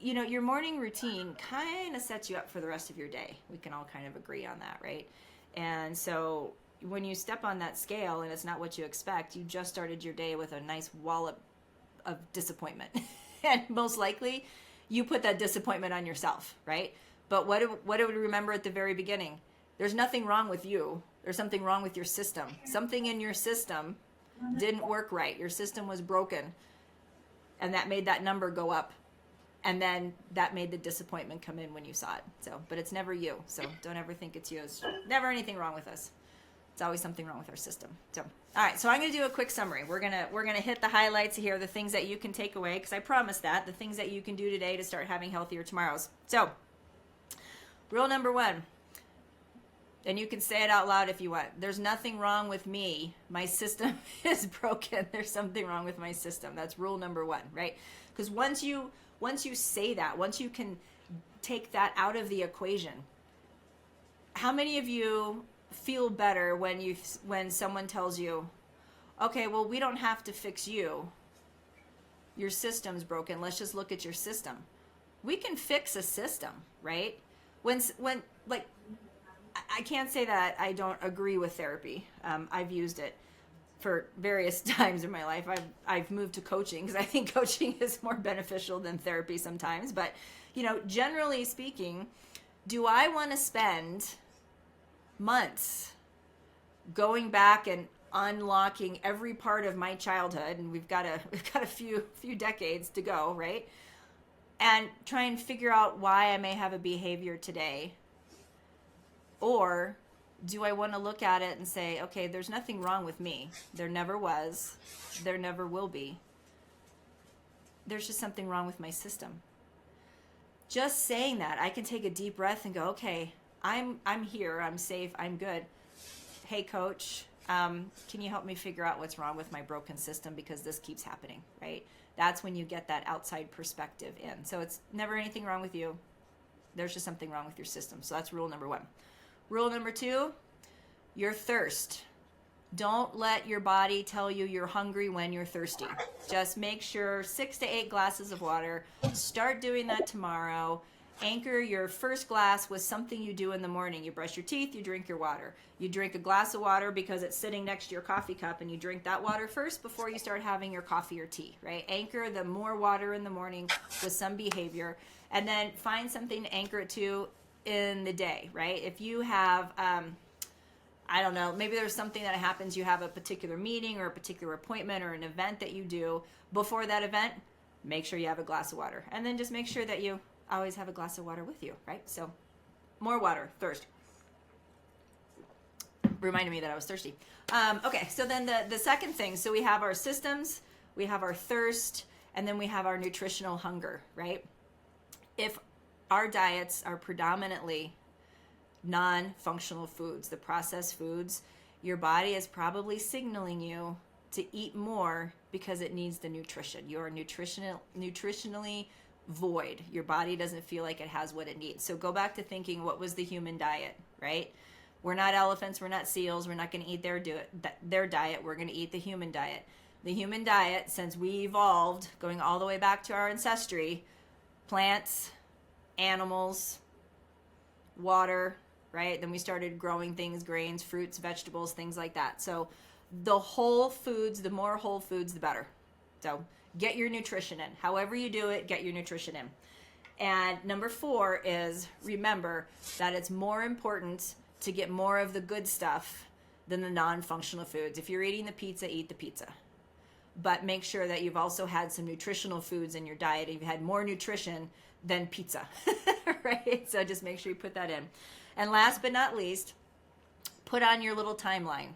your morning routine kind of sets you up for the rest of your day. We can all kind of agree on that, right? And so when you step on that scale and it's not what you expect, you just started your day with a nice wallop of disappointment. And most likely you put that disappointment on yourself, right? But what do we remember at the very beginning? There's nothing wrong with you. There's something wrong with your system. Something in your system didn't work right. Your system was broken. And that made that number go up. And then that made the disappointment come in when you saw it. So, but it's never you. So don't ever think it's you. It's never anything wrong with us. It's always something wrong with our system. So, all right. So I'm going to do a quick summary. We're gonna hit the highlights here, the things that you can take away, because I promised that, the things that you can do today to start having healthier tomorrows. So, rule number 1, and you can say it out loud if you want. There's nothing wrong with me. My system is broken. There's something wrong with my system. That's rule number 1, right? Because once you say that, once you can take that out of the equation, how many of you feel better when someone tells you, okay, well, we don't have to fix you. Your system's broken. Let's just look at your system. We can fix a system, right? When like, I can't say that I don't agree with therapy. I've used it for various times in my life. I've moved to coaching because I think coaching is more beneficial than therapy sometimes. But, generally speaking, do I want to spend months going back and unlocking every part of my childhood, and we've got a few decades to go, right? And try and figure out why I may have a behavior today? Or do I want to look at it and say, okay, there's nothing wrong with me. There never was. There never will be. There's just something wrong with my system. Just saying that, I can take a deep breath and go, okay, I'm here. I'm safe. I'm good. Hey, coach, can you help me figure out what's wrong with my broken system, because this keeps happening, right? That's when you get that outside perspective in. So it's never anything wrong with you. There's just something wrong with your system. So that's rule number 1. Rule number 2, your thirst. Don't let your body tell you you're hungry when you're thirsty. Just make sure 6 to 8 glasses of water. Start doing that tomorrow. Anchor your first glass with something you do in the morning. You brush your teeth, you drink your water. You drink a glass of water because it's sitting next to your coffee cup, and you drink that water first before you start having your coffee or tea, right? Anchor the more water in the morning with some behavior, and then find something to anchor it to in the day, right? If you have, I don't know, maybe there's something that happens, you have a particular meeting or a particular appointment or an event that you do. Before that event, make sure you have a glass of water. And then just make sure that you always have a glass of water with you, right? So more water, thirst. Reminded me that I was thirsty. Okay, so then the second thing, so we have our systems, we have our thirst, and then we have our nutritional hunger, right? If our diets are predominantly non-functional foods, the processed foods, your body is probably signaling you to eat more because it needs the nutrition. You are nutritionally void. Your body doesn't feel like it has what it needs. So go back to thinking, what was the human diet, right? We're not elephants, we're not seals, we're not going to eat their diet, we're going to eat the human diet. The human diet, since we evolved, going all the way back to our ancestry, plants, animals, water, right? Then we started growing things, grains, fruits, vegetables, things like that. So the whole foods, the more whole foods, the better. So get your nutrition in. However you do it, get your nutrition in. And number 4 is, remember that it's more important to get more of the good stuff than the non-functional foods. If you're eating the pizza, eat the pizza. But make sure that you've also had some nutritional foods in your diet. You've had more nutrition than pizza, right? So just make sure you put that in. And last but not least, put on your little timeline.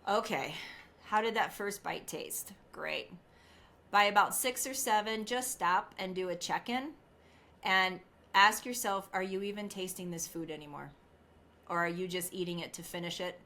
Okay, how did that first bite taste? Great. By about 6 or 7, just stop and do a check-in and ask yourself, are you even tasting this food anymore? Or are you just eating it to finish it,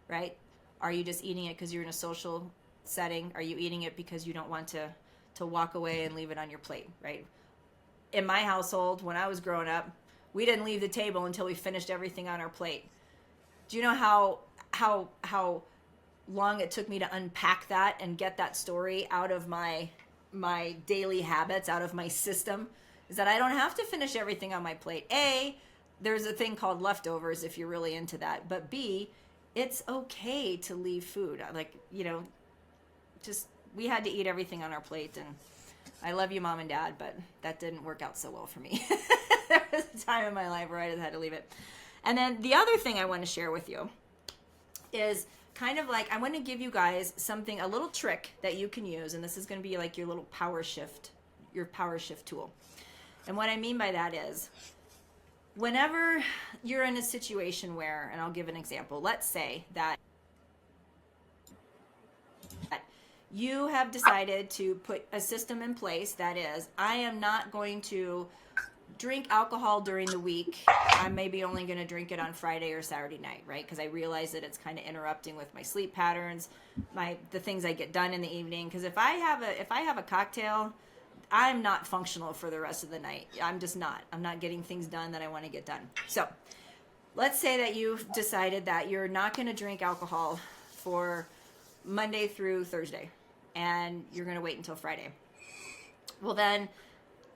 right? Are you just eating it because you're in a social setting? Are you eating it because you don't want to walk away and leave it on your plate, right? In my household, when I was growing up, we didn't leave the table until we finished everything on our plate. Do you know how long it took me to unpack that and get that story out of my my daily habits out of my system is that I don't have to finish everything on my plate. A, there's a thing called leftovers if you're really into that. But B, it's okay to leave food. Like, just we had to eat everything on our plate, and I love you, Mom and Dad, but that didn't work out so well for me. There was a time in my life where I just had to leave it. And then the other thing I want to share with you is kind of like, I want to give you guys something, a little trick that you can use, and this is going to be like your little power shift tool. And what I mean by that is, whenever you're in a situation where, and I'll give an example, let's say that you have decided to put a system in place that is, I am not going to drink alcohol during the week. I'm maybe only going to drink it on Friday or Saturday night, right? Because I realize that it's kind of interrupting with my sleep patterns, the things I get done in the evening. Because if I have a cocktail, I'm not functional for the rest of the night. I'm just not. I'm not getting things done that I want to get done. So let's say that you've decided that you're not going to drink alcohol for Monday through Thursday, and you're going to wait until Friday. Well, then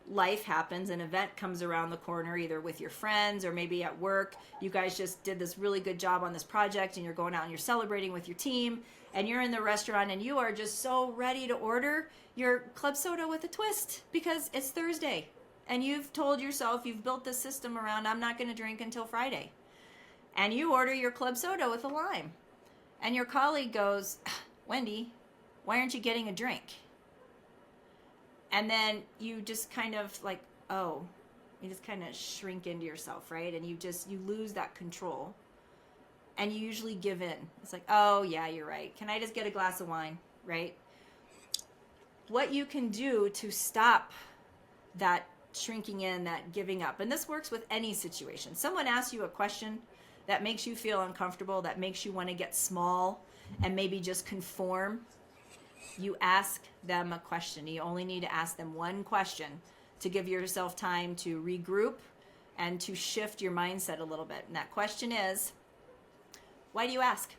life happens, an event comes around the corner, either with your friends or maybe at work. You guys just did this really good job on this project, and you're going out and you're celebrating with your team, and you're in the restaurant and you are just so ready to order your club soda with a twist because it's Thursday, and you've told yourself, you've built this system around, I'm not going to drink until Friday. And you order your club soda with a lime, and your colleague goes, Wendy, why aren't you getting a drink? And then you just kind of like, you just kind of shrink into yourself, right? And you lose that control, and you usually give in. It's like, oh yeah, you're right. Can I just get a glass of wine, right? What you can do to stop that shrinking in, that giving up, and this works with any situation. Someone asks you a question that makes you feel uncomfortable, that makes you want to get small and maybe just conform. You ask them a question. You only need to ask them one question to give yourself time to regroup and to shift your mindset a little bit. And that question is, why do you ask?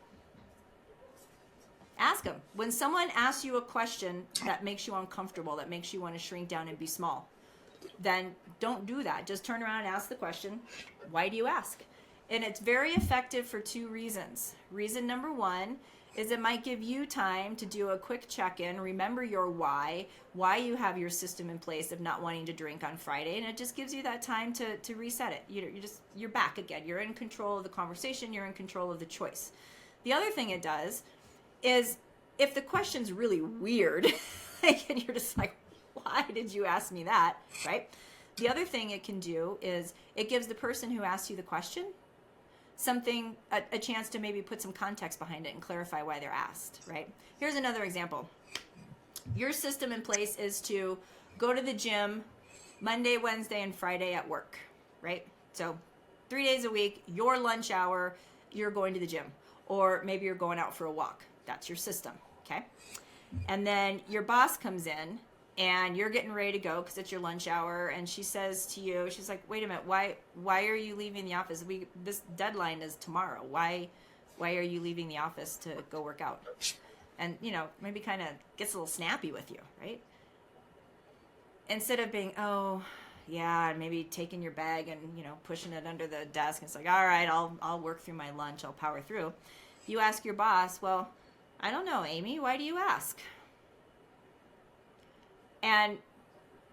Ask them. When someone asks you a question that makes you uncomfortable, that makes you want to shrink down and be small, then don't do that. Just turn around and ask the question, why do you ask? And it's very effective for two reasons. Reason number one is it might give you time to do a quick check-in, remember your why you have your system in place of not wanting to drink on Friday, and it just gives you that time to reset it. You're back again. You're in control of the conversation. You're in control of the choice. The other thing it does is, if the question's really weird, and you're just like, why did you ask me that, right? The other thing it can do is it gives the person who asked you the question a chance to maybe put some context behind it and clarify why they're asked, right? Here's another example. Your system in place is to go to the gym Monday, Wednesday, and Friday at work, right? So 3 days a week, your lunch hour, you're going to the gym, or maybe you're going out for a walk. That's your system, okay? And then your boss comes in, and you're getting ready to go because it's your lunch hour, and she says to you, she's like, wait a minute, why are you leaving the office? This deadline is tomorrow. Why are you leaving the office to go work out? And, maybe kind of gets a little snappy with you, right? Instead of being, oh, yeah, and maybe taking your bag and, pushing it under the desk, and it's like, all right, I'll work through my lunch, I'll power through. You ask your boss, well, I don't know, Amy, why do you ask? And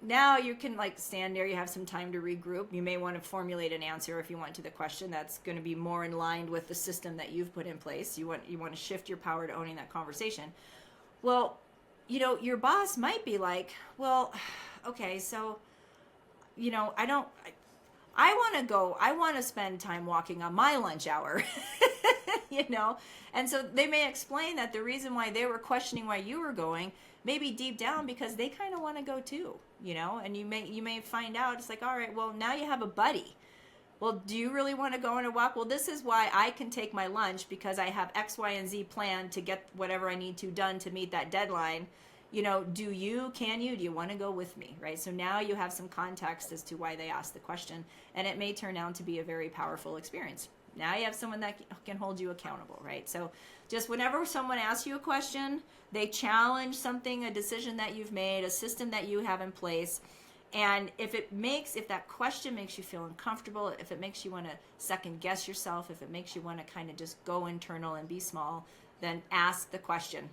now you can stand there, you have some time to regroup. You may want to formulate an answer if you want to the question that's going to be more in line with the system that you've put in place. You want to shift your power to owning that conversation. Well, your boss might be like, well, okay, so, I want to spend time walking on my lunch hour, And so they may explain that the reason why they were questioning why you were going, maybe deep down because they kind of want to go too, and you may find out, it's like, all right, well, now you have a buddy. Well, do you really want to go on a walk? Well, this is why I can take my lunch, because I have X, Y, and Z planned to get whatever I need to done to meet that deadline. Do you want to go with me, right? So now you have some context as to why they asked the question, and it may turn out to be a very powerful experience. Now you have someone that can hold you accountable, right? So just whenever someone asks you a question, they challenge something, a decision that you've made, a system that you have in place. And if that question makes you feel uncomfortable, if it makes you want to second guess yourself, if it makes you want to kind of just go internal and be small, then ask the question,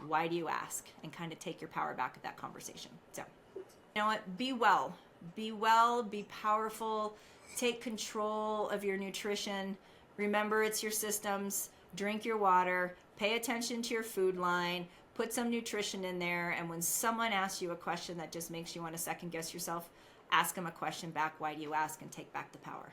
why do you ask? And kind of take your power back at that conversation. So, you know what? Be well, be powerful, take control of your nutrition. Remember, it's your systems. Drink your water, pay attention to your food line, put some nutrition in there, and when someone asks you a question that just makes you want to second guess yourself, ask them a question back, why do you ask, and take back the power.